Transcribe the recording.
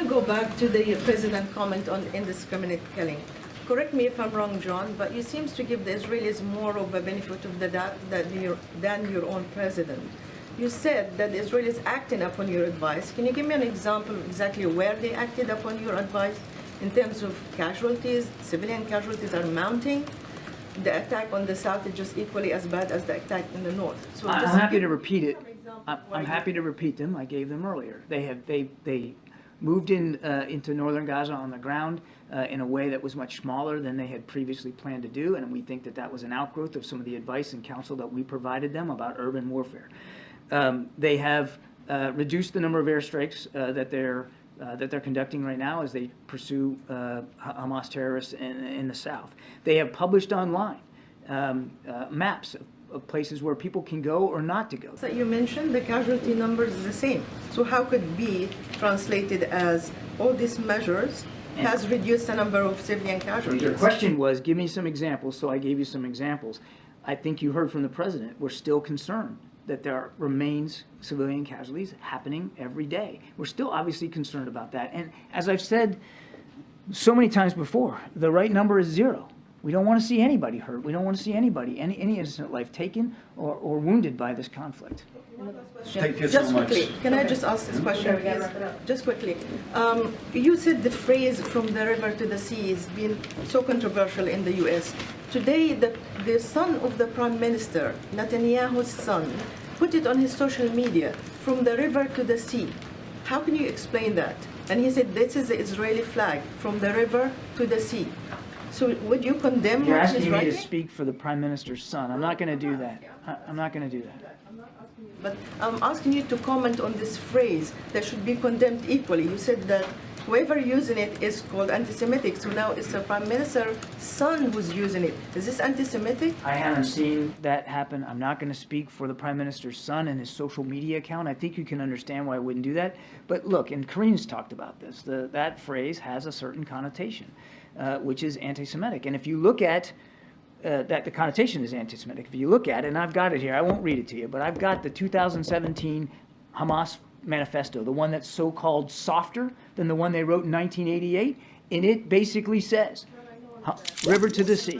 to go back to the president's comment on indiscriminate killing. Correct me if I'm wrong, John, but you seem to give the Israelis more of a benefit of the doubt than your own president. You said that the Israelis acting upon your advice. Can you give me an example of exactly where they acted upon your advice in terms of casualties? Civilian casualties are mounting. The attack on the south is just equally as bad as the attack in the north. So I'm happy to repeat it. I'm happy to repeat them. I gave them earlier. They moved into northern Gaza on the ground in a way that was much smaller than they had previously planned to do, and we think that that was an outgrowth of some of the advice and counsel that we provided them about urban warfare. They have reduced the number of airstrikes that they're conducting right now as they pursue Hamas terrorists in the south. They have published online maps of places where people can go or not to go. So you mentioned the casualty numbers is the same. So how could it be translated as all these measures has reduced the number of civilian casualties? Your question was, give me some examples, so I gave you some examples. I think you heard from the president, we're still concerned that there remains civilian casualties happening every day. We're still obviously concerned about that. And as I've said so many times before, the right number is 0. We don't want to see anybody hurt. We don't want to see anybody, any innocent life taken or wounded by this conflict. Thank you just so much. quickly, can I just ask this question, please? Just quickly. You said the phrase "from the river to the sea" has been so controversial in the U.S. Today, the son of the Prime Minister, Netanyahu's son, put it on his social media, "from the river to the sea." How can you explain that? And he said, this is the Israeli flag, from the river to the sea. So would you condemn You're what he's asking me to writing? speak for the Prime Minister's son. I'm not going to do that. I'm not going to do that. But I'm asking you to comment on this phrase that should be condemned equally. You said that whoever using it is called anti-Semitic, so now it's the Prime Minister's son who's using it. Is this anti-Semitic? I haven't seen that happen. I'm not going to speak for the Prime Minister's son and his social media account. I think you can understand why I wouldn't do that. But look, and Kareen's talked about this, that phrase has a certain connotation, which is anti-Semitic. And if you look at that the connotation is anti-Semitic. If you look at it, and I've got it here, I won't read it to you, but I've got the 2017 Hamas manifesto, the one that's so-called softer than the one they wrote in 1988, and it basically says, river to the sea.